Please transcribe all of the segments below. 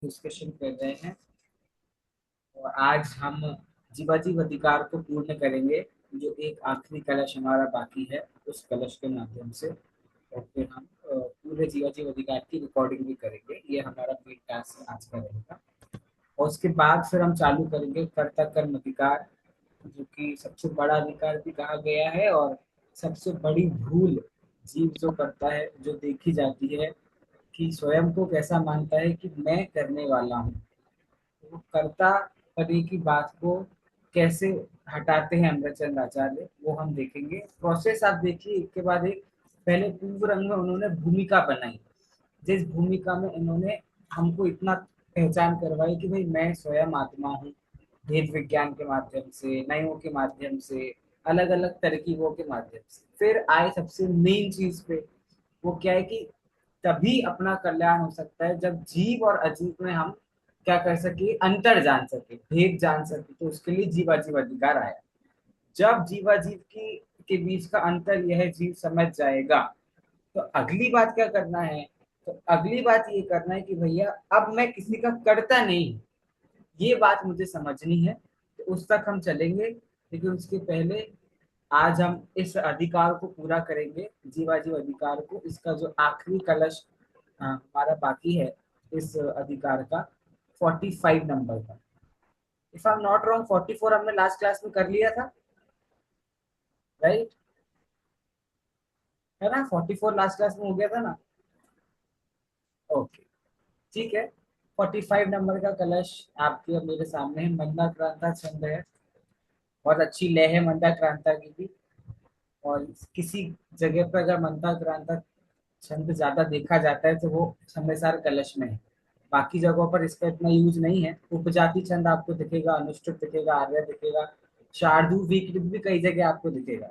Discussion कर रहे हैं और आज हम जीवाजीव अधिकार को पूर्ण करेंगे। जो एक आखिरी कलश हमारा बाकी है उस कलश के माध्यम से, और फिर हम पूरे जीवाजीव अधिकार की रिकॉर्डिंग भी करेंगे। ये हमारा मेन टास्क आज का रहेगा। और उसके बाद फिर हम चालू करेंगे कर्ता कर्म अधिकार, जो कि सबसे बड़ा अधिकार भी कहा गया है और सबसे बड़ी भूल जीव जो करता है, जो देखी जाती है कि स्वयं को कैसा मानता है कि मैं करने वाला हूँ। वो कर्ता पति की बात को कैसे हटाते हैं अमृतचंद्र आचार्य, वो हम देखेंगे। प्रोसेस आप देखिए एक के बाद एक। पहले पूर्व रंग में उन्होंने भूमिका बनाई, जिस भूमिका में इन्होंने हमको इतना पहचान करवाई कि भाई मैं स्वयं आत्मा हूँ। भेद विज्ञान के माध्यम से, नयों के माध्यम से, अलग अलग तरकीबों के माध्यम से, फिर आए सबसे मेन चीज पे। वो क्या है कि तभी अपना कल्याण हो सकता है जब जीव और अजीव में हम क्या कर सके, अंतर जान सके, भेद जान सके। तो उसके लिए जीवाजीव अधिकार आया। जब जीवाजीव की के बीच का अंतर यह जीव समझ जाएगा, तो अगली बात क्या करना है। तो अगली बात ये करना है कि भैया अब मैं किसी का करता नहीं हूं, ये बात मुझे समझनी है। तो उस तक हम चलेंगे, लेकिन उसके पहले आज हम इस अधिकार को पूरा करेंगे, जीवाजीव अधिकार को। इसका जो आखिरी कलश हमारा बाकी है इस अधिकार का, 45 नंबर का। If I am not wrong 44 हमने लास्ट क्लास में कर लिया था, राइट? है ना, 44 लास्ट क्लास में हो गया था ना। ओके, ठीक है। 45 नंबर का कलश आपके और मेरे सामने है। मंदा क्रांता छंद है, बहुत अच्छी लय है मंदा क्रांता की भी। और किसी जगह पर अगर मंदा क्रांता छंद ज्यादा देखा जाता है तो वो छंदसार कलश में है। बाकी जगहों पर इसका इतना यूज नहीं है। उपजाति छंद आपको दिखेगा, अनुष्टुप दिखेगा, आर्य दिखेगा, शार्दूल विकृत भी कई जगह आपको दिखेगा।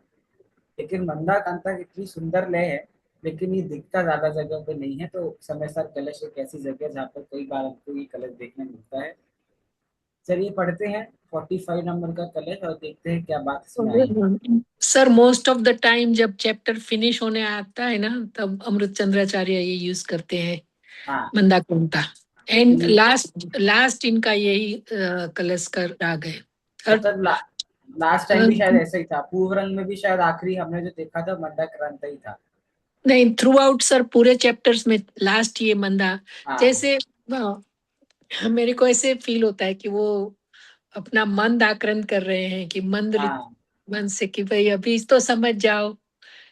लेकिन मंदा कांता इतनी सुंदर लय है, लेकिन ये दिखता ज्यादा जगह पे नहीं है। तो समय सर कलश एक ऐसी जगह है जहाँ पर कई बार आपको ये कलश देखने मिलता है। चलिए पढ़ते हैं 45 नंबर का कलश और देखते हैं क्या बात इसमें आई है। Sir most of the time जब चैप्टर फिनिश होने आता है ना, तब अमृत चंद्राचार्य ये यूज करते हैं हाँ, मंदा कुंता। एंड लेकिन लास्ट लास्ट इनका यही कलश का राग है। हर मतलब लास्ट टाइम भी शायद ऐसा ही था। पूर्व रंग में भी शायद आखिरी हमने जो देखा था मंदा क्रांता ही था। नहीं, थ्रू आउट सर पूरे चैप्टर्स में लास्ट ये मंदा। हाँ जैसे मेरे को ऐसे फील होता है कि वो अपना मंद आकलन कर रहे हैं कि मंद हाँ मन से कि भाई अभी तो समझ जाओ।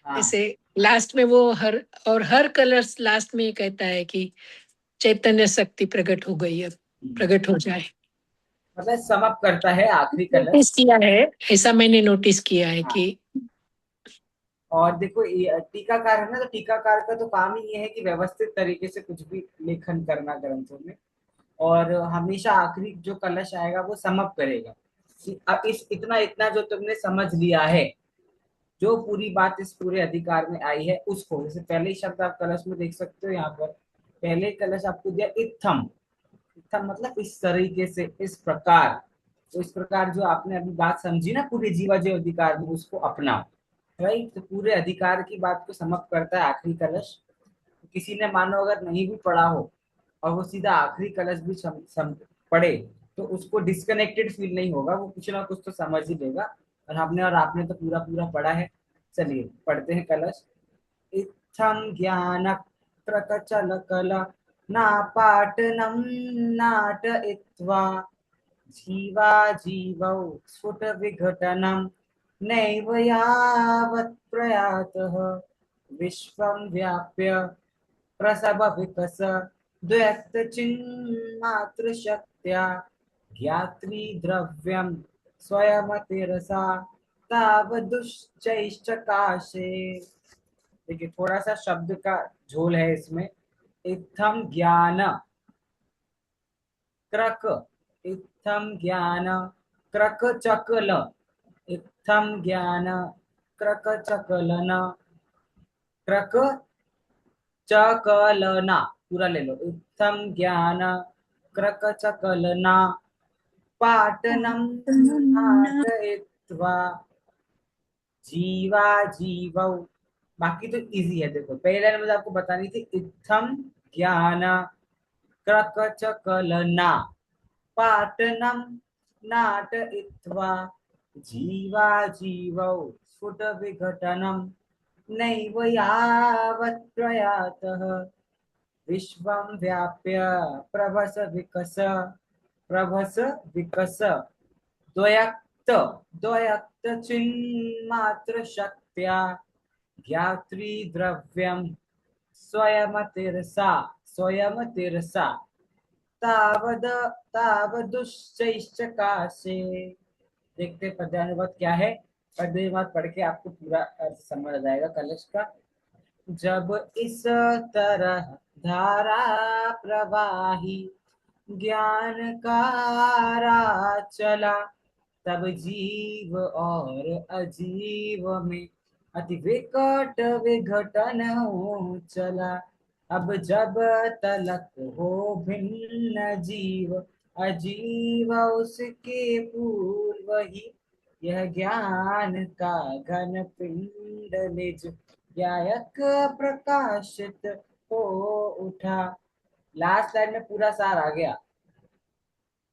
हाँ। ऐसे लास्ट में वो हर कलर्स लास्ट में ये कहता है कि चैतन्य शक्ति प्रकट हो गई, अब प्रकट हो जाए। मतलब समअप करता है आखिरी नोटिस कलश। किया है, ऐसा मैंने नोटिस किया है हाँ, कि और देखो ये टीकाकार है ना, तो टीकाकार का तो काम ही ये है कि व्यवस्थित तरीके से कुछ भी लेखन करना ग्रंथों में। और हमेशा आखिरी जो कलश आएगा वो समअप करेगा कि अब इस इतना इतना जो तुमने समझ लिया है, जो पूरी बात इस पूरे अधिकार में आई है उसको। जैसे पहले ही शब्द आप कलश में देख सकते हो, यहाँ पर पहले कलश आपको दिया इत्थम। इत्थम मतलब इस तरीके से, इस प्रकार। तो इस प्रकार जो आपने अभी बात समझी ना पूरे जीवाजीव अधिकार में, उसको अपनाओ। राइट, तो पूरे अधिकार की बात को समाप्त करता है आखिरी कलश। किसी ने मानो अगर नहीं भी पढ़ा हो और वो सीधा आखिरी कलश भी पढ़े, तो उसको डिस्कनेक्टेड फील नहीं होगा, वो कुछ ना कुछ तो समझ ही लेगा। और हमने और आपने तो पूरा पूरा पढ़ा है। चलिए पढ़ते हैं कलश। इत्थं ज्ञान प्रकचल कला नापाटनं नाटयित्वा जीवा जीवौ स्फुट विघटनं नैव यावत् प्रयातः विश्वं व्याप्य प्रसव विकस द्वैतचिन्मात्र शक्त्या ज्ञात्री द्रव्यं स्वयमतिरसा तावदुश्चैश्चकाशे। देखिए थोड़ा सा शब्द का झोल है इसमें। इत्थम ज्ञान क्रक, इत्थम ज्ञान क्रक चकल, इत्थम ज्ञान क्रक चकलन, क्रक चकलना, पूरा ले लो। इत्थम ज्ञान क्रक चकलना पाटनम नाटयित्वा जीवा जीवौ। बाकी तो इजी है। देखो पहले लाइन मुझे आपको बतानी थी, इत्थम ज्ञान क्रकचकलना पाटनं नाटयित्वा जीवा जीवौ स्फुटविघटनं नैव यावत् प्रयातः विश्वं व्याप्य प्रभस विकस प्रभस विकस द्वयक्त द्वयक्त चिन्मात्र शक्त्या ज्ञात्री द्रव्यं स्वयमतिरसा स्वयमतिरसा तावद तावदुश्चैश्चकाशे। देखते पद्यानुवाद क्या है। पद्यानुवाद पढ़ के आपको पूरा अर्थ समझ आ जाएगा कलश का। जब इस तरह धारा प्रवाही ज्ञान का राह चला तब जीव और अजीव में अति विकट विघटन हो चला। अब जब तलक हो भिन्न जीव अजीव उसके पूर्व ही यह ज्ञान का घन पिंड निज गायक प्रकाशित हो उठा। लास्ट लाइन में पूरा सार आ गया,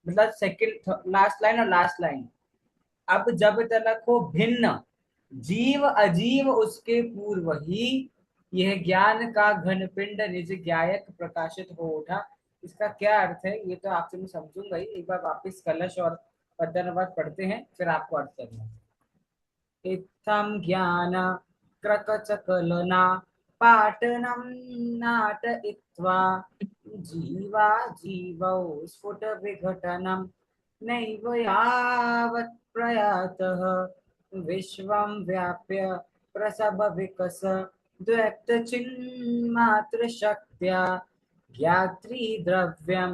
मतलब सेकंड लास्ट लाइन और लास्ट लाइन। अब जब तलक हो भिन्न जीव अजीव उसके पूर्व ही यह ज्ञान का घन पिंड निज गायक प्रकाशित हो उठा। इसका क्या अर्थ है ये तो आपसे मैं समझूंगा ही। एक बार वापिस कलश और पद्यानुवाद पढ़ते हैं, फिर आपको अर्थ करना है। इत्थं ज्ञान क्रकचकलना पाटनं नाटयित्वा जीवा जीवौ स्फुटविघटनं नैव यावत् प्रयातः विश्वं व्याप्य प्रसभविकस द्वैतचिन्मात्रशक्त्या ज्ञात्री द्रव्यं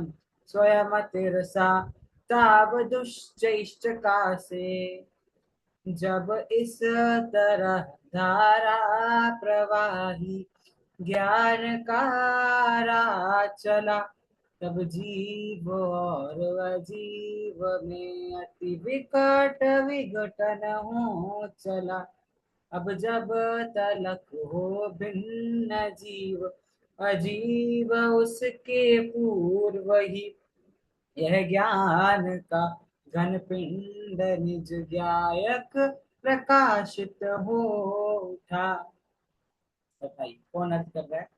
स्वयमतिरसा तावदुश्चैश्चकासे। जब इस तरह धारा प्रवाही ज्ञान का राह चला तब जीव और अजीव में अति विकट विघटन हो चला। अब जब तलक हो भिन्न जीव अजीव उसके पूर्व ही यह ज्ञान का घन पिंड निज गायक प्रकाशित हो उठा। बताइए कौन अर्थ कर रहा है।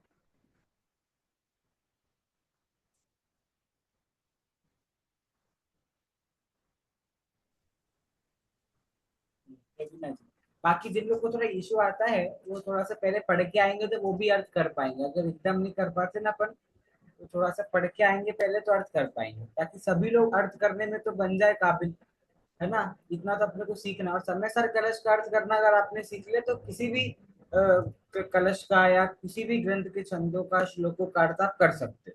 बाकी जिन लोग को थोड़ा इशू आता है वो थोड़ा सा पहले पढ़ के आएंगे तो वो भी अर्थ कर पाएंगे। अगर एकदम नहीं कर पाते ना अपन तो थोड़ा सा पढ़ के आएंगे पहले तो अर्थ कर पाएंगे, ताकि सभी लोग अर्थ करने में तो बन जाए काबिल, है ना। इतना तो अपने को सीखना। और समय सर कलश का अर्थ करना अगर आपने सीख लिया तो किसी भी कलश का या किसी भी ग्रंथ के छंदों का श्लोकों का अर्थ आप कर सकते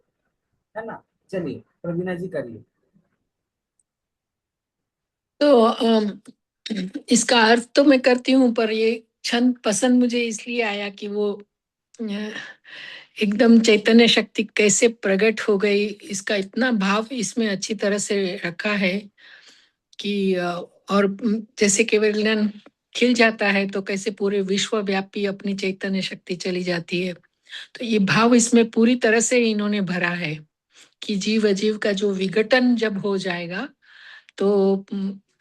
है ना। चलिए प्रवीणा जी करिए। तो इसका अर्थ तो मैं करती हूँ, पर ये छंद पसंद मुझे इसलिए आया कि वो एकदम चैतन्य शक्ति कैसे प्रकट हो गई, इसका इतना भाव इसमें अच्छी तरह से रखा है कि और जैसे केवल खिल जाता है तो कैसे पूरे विश्व व्यापी अपनी चैतन्य शक्ति चली जाती है। तो ये भाव इसमें पूरी तरह से इन्होंने भरा है कि जीव अजीव का जो विघटन जब हो जाएगा तो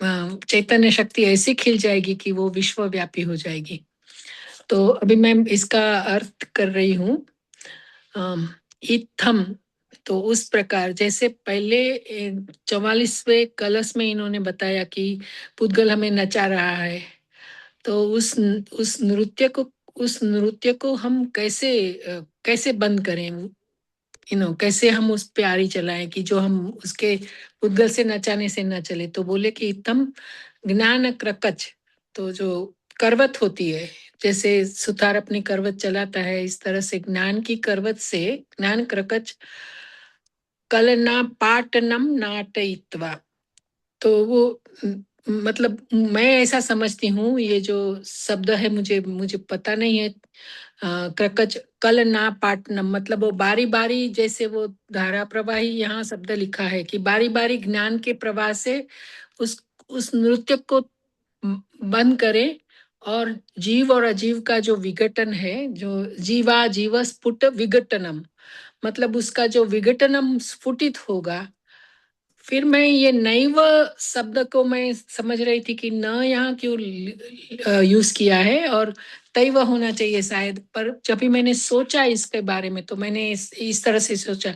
चैतन्य शक्ति ऐसी खिल जाएगी कि वो विश्वव्यापी हो जाएगी। तो अभी मैं इसका अर्थ कर रही हूँ। इत्थम, तो उस प्रकार जैसे पहले 44वें कलश में इन्होंने बताया कि पुद्गल हमें नचा रहा है, तो उस नृत्य को हम कैसे बंद करें, कैसे हम उस पे आरी चलाएं कि जो हम उसके पुद्गल से नचाने से न चले। तो बोले कि इत्थम ज्ञान क्रकच, तो जो करवत होती है, जैसे सुतार अपनी करवत चलाता है, इस तरह से ज्ञान की करवत से ज्ञान क्रकच कलना पाटनम नाटयित्वा। तो वो मतलब मैं ऐसा समझती हूँ, ये जो शब्द है मुझे मुझे पता नहीं है। क्रकच कल ना पाटनम मतलब वो बारी बारी, जैसे वो धारा प्रवाही यहाँ शब्द लिखा है कि बारी बारी ज्ञान के प्रवाह से उस नृत्य को बंद करें, और जीव और अजीव का जो विघटन है, जो जीवा जीव स्फुट विघटनम, मतलब उसका जो विघटनम स्फुटित होगा। फिर मैं ये नैव शब्द को मैं समझ रही थी कि न यहाँ क्यों यूज किया है, और तैव होना चाहिए शायद। पर जब भी मैंने सोचा इसके बारे में, तो मैंने इस तरह से सोचा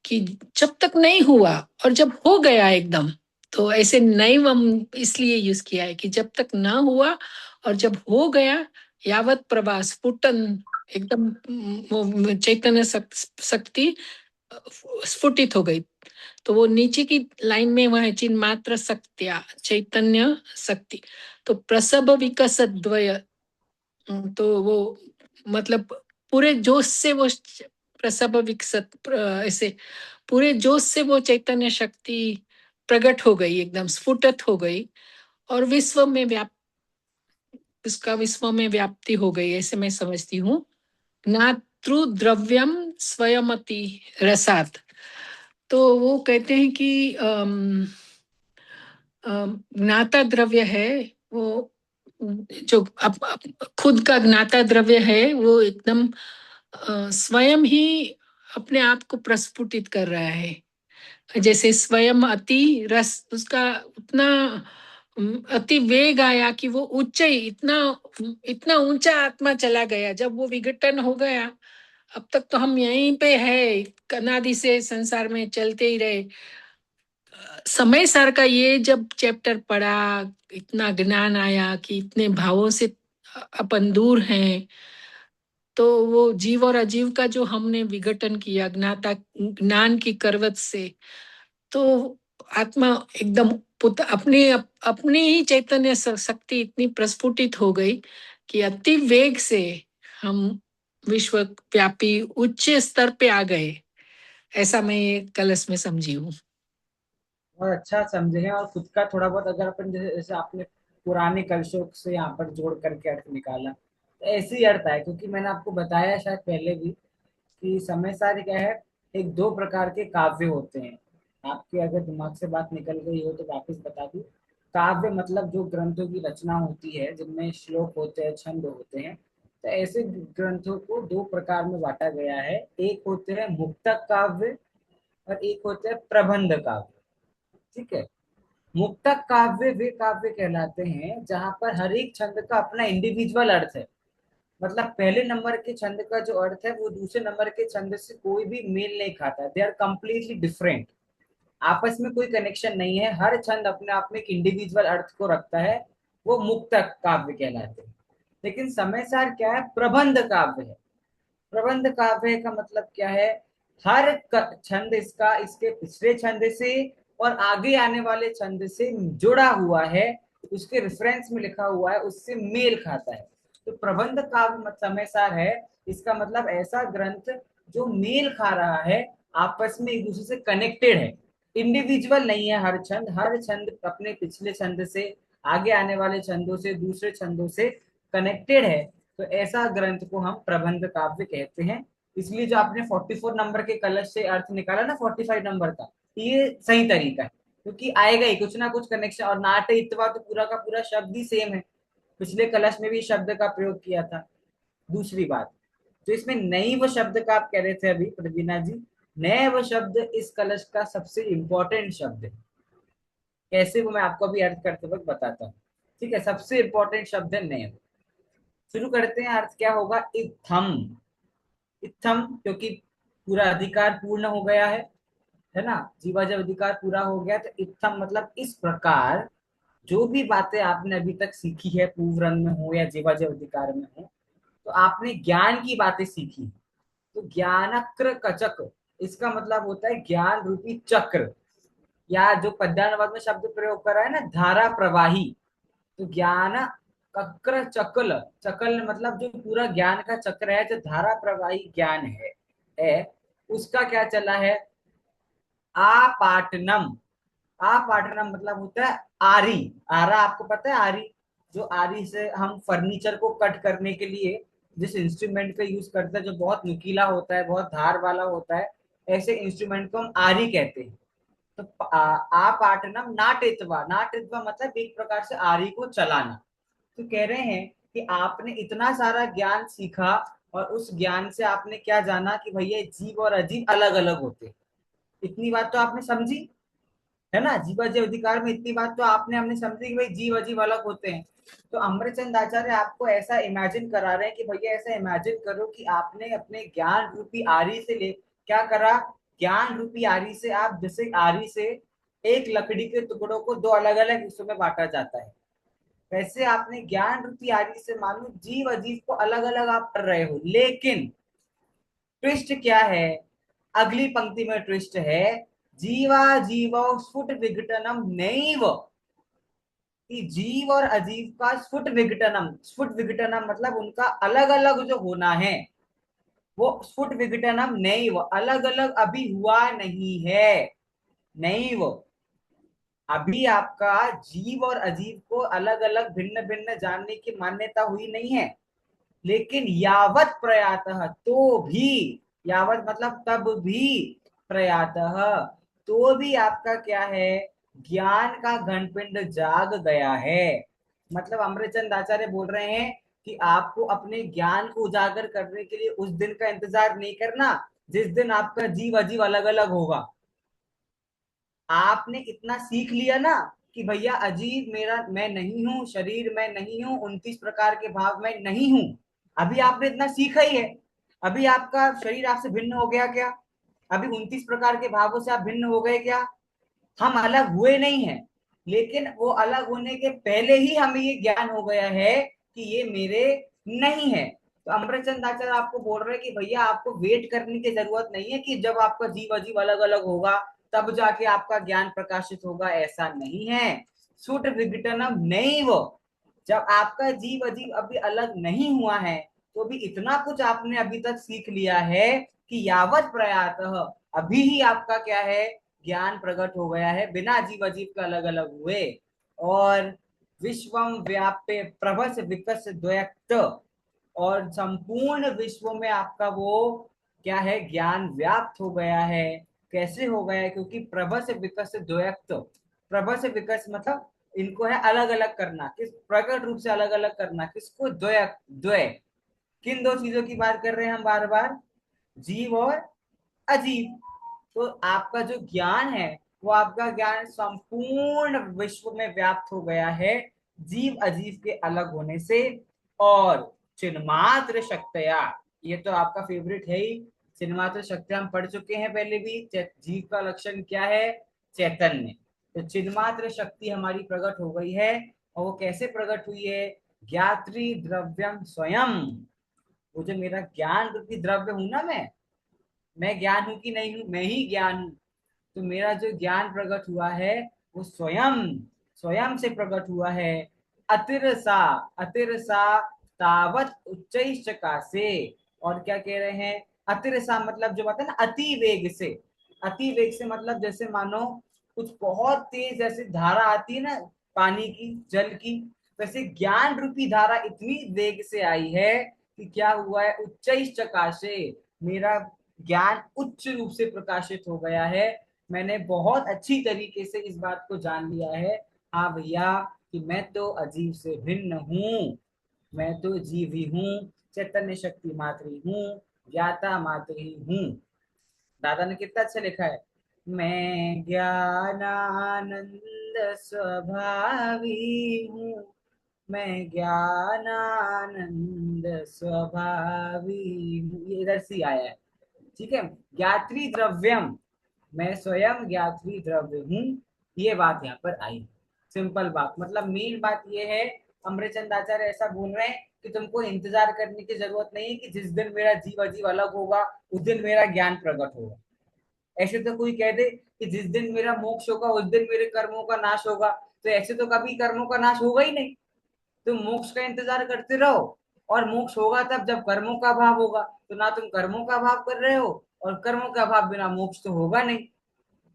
कि जब तक नहीं हुआ और जब हो गया एकदम, तो ऐसे नैव हम इसलिए यूज किया है कि जब तक ना हुआ और जब हो गया, यावत प्रभा स्फुटन, एकदम वो चैतन्य शक्ति स्फुटित हो गई। तो वो नीचे की लाइन में वह है चिन्ह मात्र शक्तिया चैतन्य शक्ति। तो प्रसव विकस द्वय, तो वो मतलब पूरे जोश से वो प्रसव विकसत ऐसे पूरे जोश से वो चैतन्य शक्ति प्रकट हो गई, एकदम स्फुटित हो गई, और विश्व में उसका विश्व में व्याप्ति हो गई, ऐसे मैं समझती हूँ। ज्ञातृ द्रव्यम स्वयमति रसात। तो वो कहते हैं कि ज्ञाता द्रव्य है वो, जो खुद का ज्ञाता द्रव्य है, वो एकदम स्वयं ही अपने आप को प्रस्फुटित कर रहा है। जैसे स्वयं अति रस, उसका उतना अति वेग आया कि वो उच्च ही इतना इतना ऊंचा आत्मा चला गया। जब वो विघटन हो गया, अब तक तो हम यहीं पे है, अनादि से संसार में चलते ही रहे। समय सार का ये जब चैप्टर पढ़ा, इतना ज्ञान आया कि इतने भावों से अपन दूर हैं। तो वो जीव और अजीव का जो हमने विघटन किया ज्ञाता ज्ञान की करवत से, तो आत्मा एकदम अपनी ही चैतन्य शक्ति इतनी प्रस्फुटित हो गई कि अति वेग से हम विश्व व्यापी उच्च स्तर पे आ गए। ऐसा मैं ये कलश में समझी हूँ। और अच्छा समझे हैं, और खुद का थोड़ा बहुत अगर अपन जैसे जैसे आपने पुराने कलशों से यहाँ पर जोड़ करके अर्थ निकाला, तो ऐसे ही अर्थ है। क्योंकि मैंने आपको बताया शायद पहले भी कि समय सार क्या है, एक दो प्रकार के काव्य होते हैं। आपके अगर दिमाग से बात निकल गई हो तो वापस बता दूं। काव्य मतलब जो ग्रंथों की रचना होती है जिनमें श्लोक होते हैं, छंद होते हैं। तो ऐसे ग्रंथों को दो प्रकार में बांटा गया है। एक होते हैं मुक्तक काव्य और एक होते हैं प्रबंध काव्य। ठीक है। मुक्तक काव्य वे काव्य कहलाते हैं जहां पर हर एक छंद का अपना इंडिविजुअल अर्थ है। मतलब पहले नंबर के छंद का जो अर्थ है वो दूसरे नंबर के छंद से कोई भी मेल नहीं खाता। They are completely different. आपस में कोई कनेक्शन नहीं है, हर छंद अपने आप में एक इंडिविजुअल अर्थ को रखता है। वो मुक्तक काव्य कहलाते हैं। लेकिन समय सार क्या है, प्रबंध काव्य है। प्रबंध काव्य का मतलब क्या है, हर छंद इसका इसके पिछले छंद से और आगे आने वाले छंद से जुड़ा हुआ है, उसके रेफरेंस में लिखा हुआ है, उससे मेल खाता है। तो प्रबंध काव्य समय सार है। इसका मतलब ऐसा ग्रंथ जो मेल खा रहा है, आपस में एक दूसरे से कनेक्टेड है। इंडिविजुअल नहीं है हर छंद अपने पिछले छंद से, आगे आने वाले छंदों से, दूसरे छंदों से कनेक्टेड है। तो ऐसा ग्रंथ को हम प्रबंध काव्य कहते हैं। इसलिए जो आपने 44 नंबर के कलश से अर्थ निकाला ना 45 नंबर का, ये सही तरीका है। क्योंकि आएगा ही कुछ ना कुछ कनेक्शन। और नाट इतवा तो पूरा का पूरा शब्द ही सेम है, पिछले कलश में भी शब्द का प्रयोग किया था। दूसरी बात, जो इसमें नैव शब्द का आप कह रहे थे अभी प्रवीणा जी, नैव शब्द इस कलश का सबसे इंपॉर्टेंट शब्द है। कैसे, वो मैं आपको अभी अर्थ करते वक्त बताता हूँ। ठीक है, सबसे इंपॉर्टेंट शब्द है नैव। शुरू करते हैं। अर्थ क्या होगा, इत्थम। इत्थम क्योंकि पूरा अधिकार पूर्ण हो गया है ना। जीवा जब अधिकार पूरा हो गया तो इत्थम मतलब इस प्रकार। जो भी बातें आपने अभी तक सीखी है, पूर्व रंग में हो या जीवा जब अधिकार में हो, तो आपने ज्ञान की बातें सीखी। तो ज्ञानक्र कचक, इसका मतलब होता है ज्ञान रूपी चक्र। या जो पद्यानुवाद में शब्द प्रयोग करा है ना, धारा प्रवाही। तो ज्ञान कक्र चक्ल, चक्ल मतलब जो पूरा ज्ञान का चक्र है, जो धारा प्रवाही ज्ञान है उसका क्या चला है, आपाटनम। आपाटनम मतलब होता है आरी। आरा आपको पता है, आरी। जो आरी से हम फर्नीचर को कट करने के लिए जिस इंस्ट्रूमेंट का यूज करते हैं, जो बहुत नुकीला होता है, बहुत धार वाला होता है, ऐसे इंस्ट्रूमेंट को हम आरी कहते हैं। तो आपाटनम नाटेत्वा, नाटेत्वा मतलब एक प्रकार से आरी को चलाना। तो कह रहे हैं कि आपने इतना सारा ज्ञान सीखा और उस ज्ञान से आपने क्या जाना कि भैया जीव और अजीव अलग अलग होते हैं। इतनी बात तो आपने समझी, है ना। जीवाजीव अधिकार में इतनी बात तो आपने हमने समझी कि भाई जीव अजीव अलग होते हैं। तो अमरचंद आचार्य आपको ऐसा इमेजिन करा रहे हैं कि भैया ऐसा इमेजिन करो कि आपने अपने ज्ञान रूपी आरी से ले क्या करा, ज्ञान रूपी आरी से आप जैसे आरी से एक लकड़ी के टुकड़ों को दो अलग अलग हिस्सों में बांटा जाता है, वैसे आपने ज्ञान रूपी आरी से मानो जीव अजीव को अलग अलग आप कर रहे हो। लेकिन ट्विस्ट क्या है, अगली पंक्ति में ट्विस्ट है, जीवा जीव स्फुट विघटनम नैव, कि जीव और अजीव का स्फुट विघटनम, स्फुट विघटनम मतलब उनका अलग अलग जो होना है, वो स्फुट विघटनम नैव, अलग अलग अभी हुआ नहीं है। नैव, अभी आपका जीव और अजीव को अलग अलग भिन्न भिन्न जानने की मान्यता हुई नहीं है। लेकिन यावत प्रयातः, तो भी, यावत मतलब तब भी, प्रयातः तो भी आपका क्या है, ज्ञान का घनपिंड जाग गया है। मतलब अमृतचंद आचार्य बोल रहे हैं कि आपको अपने ज्ञान को उजागर करने के लिए उस दिन का इंतजार नहीं करना जिस दिन आपका जीव अजीव अलग अलग होगा। आपने इतना सीख लिया ना कि भैया अजीब मेरा मैं नहीं हूं, शरीर मैं नहीं हूं, 29 प्रकार के भाव मैं नहीं हूं। अभी आपने इतना सीखा ही है, अभी आपका शरीर आपसे भिन्न हो गया क्या, अभी 29 प्रकार के भावों से आप भिन्न हो गए क्या। हम अलग हुए नहीं हैं, लेकिन वो अलग होने के पहले ही हमें ये ज्ञान हो गया है कि ये मेरे नहीं है। तो अमृतचंद आचार्य आपको बोल रहे हैं कि भैया आपको वेट करने की जरूरत नहीं है कि जब आपका जीव अजीव अलग अलग होगा तब जाके आपका ज्ञान प्रकाशित होगा, ऐसा नहीं है। सुट विघटनम नहीं, वो जब आपका जीव अजीव अभी अलग नहीं हुआ है तो भी इतना कुछ आपने अभी तक सीख लिया है कि यावत प्रयात, अभी ही आपका क्या है, ज्ञान प्रकट हो गया है बिना जीव अजीव के अलग अलग हुए। और विश्वम व्याप्य प्रभस विकस द्वैत, और संपूर्ण विश्व में आपका वो क्या है, ज्ञान व्याप्त हो गया है। कैसे हो गया है, क्योंकि प्रभस विकस द्वैत, प्रभस विकस मतलब इनको है अलग अलग करना, किस प्रकट रूप से अलग अलग करना, किसको, द्वैत, द्वय, किन दो चीजों की बात कर रहे हैं हम बार बार, जीव और अजीब। तो आपका जो ज्ञान है वो आपका ज्ञान संपूर्ण विश्व में व्याप्त हो गया है जीव अजीव के अलग होने से। और चिन्मात्र शक्तया, ये तो आपका फेवरेट है ही, चिन्मात्र शक्ति हम पढ़ चुके हैं पहले भी। जीव का लक्षण क्या है, चैतन्य। तो चिन्मात्र शक्ति हमारी प्रकट हो गई है, और वो कैसे प्रकट हुई है, ज्ञात्री द्रव्यम स्वयं, वो जो मेरा ज्ञान रूपी द्रव्य हूं ना मैं ज्ञान हूं कि नहीं हूं, मैं ही ज्ञान हूं। तो मेरा जो ज्ञान प्रकट हुआ है वो स्वयं, स्वयं से प्रकट हुआ है। अतिरसा, अतिरसा तावत उच्च से, और क्या कह रहे हैं, अतिरसा मतलब जो बात है ना, अति वेग से, अति वेग से मतलब जैसे मानो कुछ बहुत तेज जैसे धारा आती है ना पानी की, जल की, वैसे ज्ञान रूपी धारा इतनी वेग से आई है कि क्या हुआ है, उच्च से, मेरा ज्ञान उच्च रूप से प्रकाशित हो गया है। मैंने बहुत अच्छी तरीके से इस बात को जान लिया है, हाँ भैया, कि मैं तो अजीव से भिन्न हूँ, मैं तो जीव ही हूँ, चैतन्य शक्ति मात्र ही हूँ, ज्ञाता मात्र ही हूँ। दादा ने कितना अच्छा लिखा है, मैं ज्ञानानंद स्वभावी हूँ, मैं ज्ञानानंद स्वभावी हूँ, ये इधर से आया है। ठीक है, ज्ञात्री द्रव्यम, मैं स्वयं ज्ञात्री द्रव्य हूँ, ये बात यहाँ पर आई। सिंपल बात, मतलब मेन बात ये है, अमृतचंद आचार्य ऐसा बोल रहे हैं कि तुमको इंतजार करने की जरूरत नहीं है कि जिस दिन मेरा जीव अजीव अलग होगा उस दिन मेरा ज्ञान प्रकट होगा। ऐसे तो कोई कह दे कि जिस दिन मेरा मोक्ष होगा उस दिन मेरे कर्मों का नाश होगा, तो ऐसे तो कभी कर्मों का नाश होगा ही नहीं। तुम मोक्ष का इंतजार करते रहो, और मोक्ष होगा तब जब कर्मों का अभाव होगा, तो ना तुम कर्मों का अभाव कर रहे हो, और कर्मों का अभाव बिना मोक्ष तो होगा नहीं।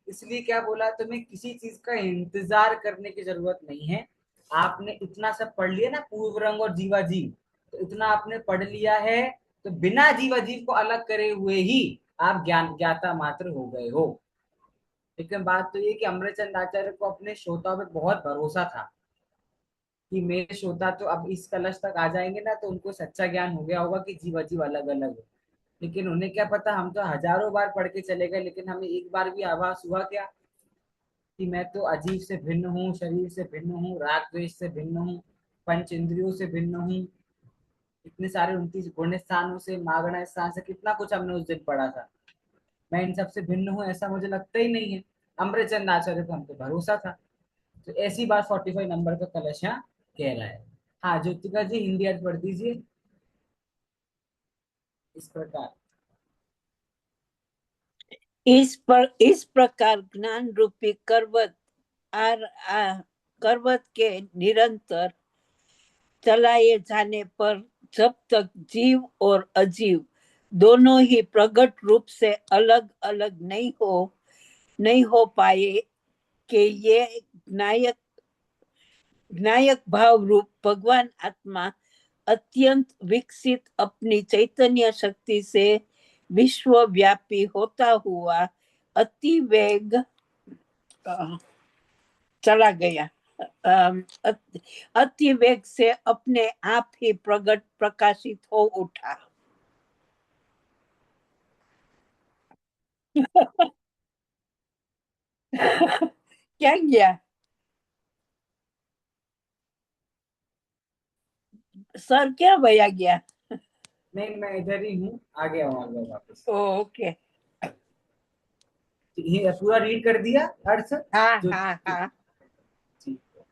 इसलिए क्या बोला, तुम्हें किसी चीज का इंतजार करने की जरूरत नहीं है। आपने इतना सब पढ़ लिया ना, पूर्व रंग और जीवा जीव, तो इतना आपने पढ़ लिया है, तो बिना जीवा जीव को अलग करे हुए ही आप ज्ञान ज्ञाता मात्र हो गए हो। लेकिन बात तो ये कि अमरचंद आचार्य को अपने श्रोताओं पे बहुत भरोसा था, कि मेरे श्रोता तो अब इस कलश तक आ जाएंगे ना, तो उनको सच्चा ज्ञान हो गया होगा कि जीव अजीब अलग अलग है। लेकिन उन्हें क्या पता, हम तो हजारों बार पढ़ के चले गए, लेकिन हमें एक बार भी आभास हुआ क्या कि मैं तो अजीब से भिन्न हूँ, शरीर से भिन्न हूँ, राग द्वेष से भिन्न हूँ, पंच इंद्रियों से भिन्न हूँ, इतने सारे 29 गुण स्थानों से, मागना स्थान से, कितना कुछ हमने उस दिन पढ़ा था। मैं इन सबसे भिन्न हूँ ऐसा मुझे लगता ही नहीं है। अमृतचंद आचार्य को हमको भरोसा था। तो ऐसी बात 45 नंबर का कलश यहाँ कह रहा है। हाँ ज्योतिका जी, हिंदी अर्थ पढ़ दीजिए इस प्रकार। इस प्रकार ज्ञान रूपी आर आ, करवत के निरंतर चलाए जाने पर जब तक जीव और अजीव दोनों ही प्रकट रूप से अलग अलग नहीं हो पाए कि ये नायक नायक भाव रूप भगवान आत्मा अत्यंत विकसित अपनी चैतन्य शक्ति से विश्वव्यापी होता हुआ अति वेग चला गया, अति वेग से अपने आप ही प्रकाशित हो उठा। क्या गया सर, क्या भैया गया? नहीं मैं इधर ही हूँ, आ गया हूँ, आ गया वापस। ओके। ये पूरा रीड कर दिया अर्थ हाँ जो हाँ हाँ। ठीक है।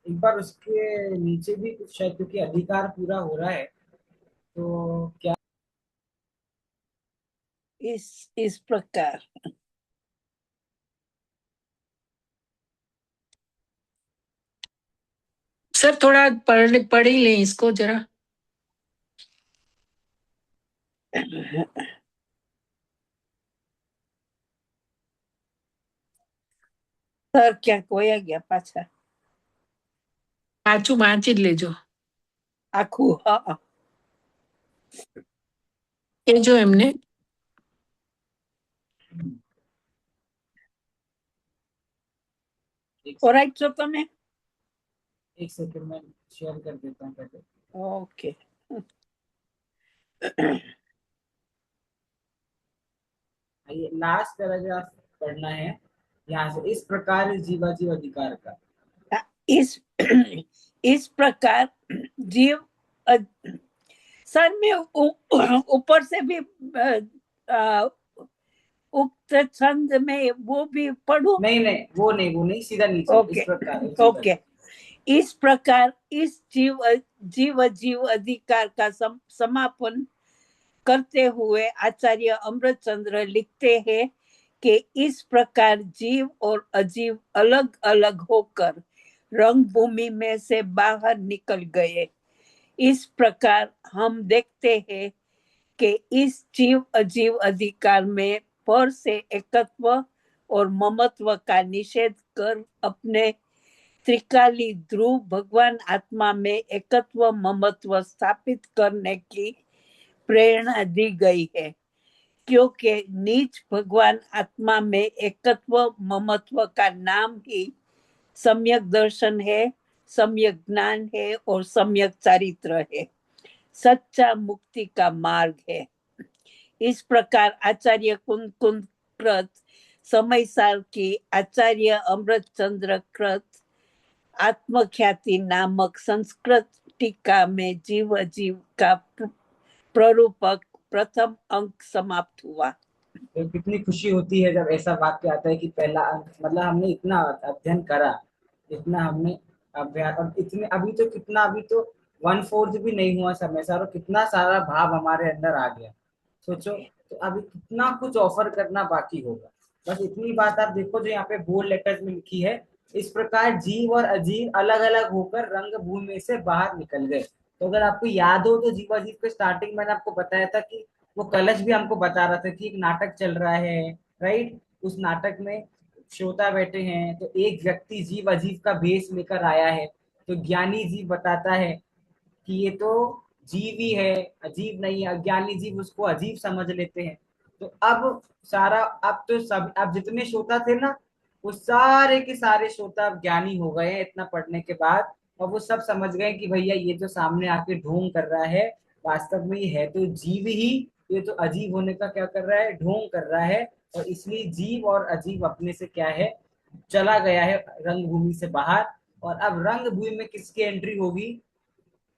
एक बार उसके नीचे भी कुछ शायद, क्योंकि अधिकार पूरा हो रहा है तो क्या। इस प्रकार सर थोड़ा पढ़ ही लें इसको जरा। सर क्या कोया गया पाछा? पाछू वांची लेजो। आखू हाँ। ये जो हमने ऑलराइट सो तमे। एक सेकंड में शेयर कर देता हूँ पहले। ओके। ये लास्ट पैराग्राफ पढ़ना है यहाँ से। इस प्रकार जीवाजीव अधिकार का, इस इस प्रकार जीव सर में ऊपर से भी उक्त छंद में वो भी पढ़ू? नहीं नहीं वो नहीं, वो नहीं, सीधा नीचे। ओके इस प्रकार ओके। इस प्रकार इस जीव अधिकार का समापन करते हुए आचार्य अमृतचंद्र लिखते हैं कि इस प्रकार जीव और अजीव अलग अलग होकर रंगभूमि में से बाहर निकल गए। इस प्रकार हम देखते हैं कि इस जीव अजीव अधिकार में पर से एकत्व और ममत्व का निषेध कर अपने त्रिकाली ध्रुव भगवान आत्मा में एकत्व ममत्व स्थापित करने की प्रेरणा दी गई है, क्योंकि नीच भगवान आत्मा में एकत्व ममत्व का नाम ही सम्यक दर्शन है, सम्यक ज्ञान है और सम्यक चारित्र है, सच्चा मुक्ति का मार्ग है। इस प्रकार आचार्य कुंद कृत समय साल की आचार्य अमृतचंद्र कृत आत्मख्याति नामक संस्कृत टीका में जीव जीव का प्ररूपक प्रथम अंक समाप्त हुआ। तो कितनी खुशी होती है जब ऐसा वाक्य आता है कि पहला अंक, मतलब हमने इतना अध्ययन करा, इतना हमने अभ्यास, और इतने अभी तो कितना, अभी तो 1/4 भी नहीं हुआ समय सारा, कितना सारा भाव हमारे अंदर आ गया। सोचो, तो अभी कितना कुछ ऑफर करना बाकी होगा। बस इतनी बात आप देखो जो यहाँ पे बोल्ड लेटर्स में लिखी है, इस प्रकार जीव और अजीव अलग अलग होकर रंग भूमि से बाहर निकल गए। तो अगर आपको याद हो तो जीवाजीव के स्टार्टिंग मैंने आपको बताया था कि वो कलश भी हमको बता रहा था कि एक नाटक चल रहा है, राइट। उस नाटक में श्रोता बैठे हैं, तो एक व्यक्ति जीव अजीव का भेष लेकर आया है, तो ज्ञानी जीव बताता है कि ये तो जीव ही है, अजीब नहीं है। अज्ञानी जीव उसको अजीब समझ लेते हैं। तो अब सारा, अब तो सब, अब जितने श्रोता थे ना, वो सारे के सारे श्रोता अब ज्ञानी हो गए हैं इतना पढ़ने के बाद। और वो सब समझ गए कि भैया ये जो सामने आके ढोंग कर रहा है, वास्तव में ये है तो जीव ही, ये तो अजीब होने का क्या कर रहा है, ढोंग कर रहा है। और इसलिए जीव और अजीब अपने से क्या है, चला गया है रंगभूमि से बाहर। और अब रंगभूमि में किसकी एंट्री होगी,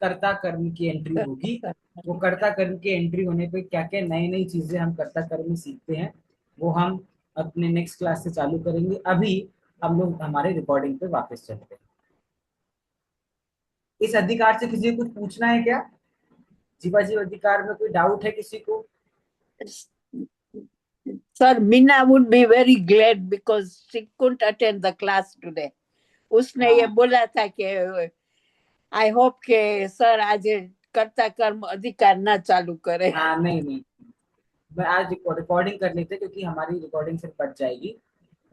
कर्ता कर्म की एंट्री होगी। वो कर्ता कर्म की एंट्री होने पे क्या क्या नई नई चीजें हम कर्ता कर्म में सीखते हैं, वो हम अपने नेक्स्ट क्लास से चालू करेंगे। अभी हम लोग हमारे रिकॉर्डिंग पे वापस चलते हैं। इस अधिकार से किसी को कुछ पूछना है क्या, जीवाजीव अधिकार में कोई डाउट है किसी को? Sir, Meena would be very glad because she couldn't attend the class today. उसने ये हाँ बोला था कि आई होप के सर आज कर्ता कर्म अधिकार ना चालू करे। हाँ, नहीं नहीं, मैं आज रिकॉर्डिंग कर लेते क्योंकि हमारी रिकॉर्डिंग फिर बच जाएगी,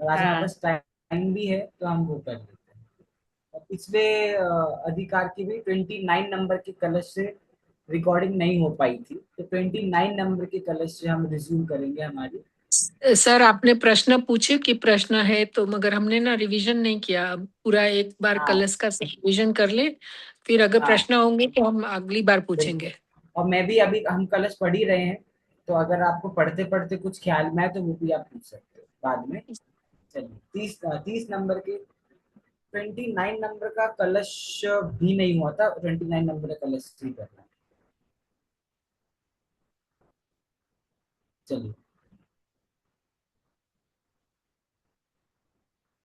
और आज हमारे हाँ पास टाइम भी है तो हम वो कर लेते हैं। और पिछले अधिकार की भी 29 नंबर के कलश से रिकॉर्डिंग नहीं हो पाई थी, तो 29 नंबर के कलश से हम रिज्यूम करेंगे हमारी। सर आपने प्रश्न पूछे कि प्रश्न है तो, मगर हमने ना रिवीजन नहीं किया। पूरा एक बार हाँ कलश का रिवीजन कर ले, फिर अगर हाँ प्रश्न होंगे तो हम अगली बार बिल्कुल। पूछेंगे। और मैं भी, अभी हम कलश पढ़ ही रहे हैं, तो अगर आपको पढ़ते पढ़ते कुछ ख्याल में आए तो वो भी आप पूछ सकते हो बाद में। चलिए, 30 नंबर के, 29 नंबर का कलश भी नहीं हुआ था, 29 नंबर का कलश ही करना है। चलिए।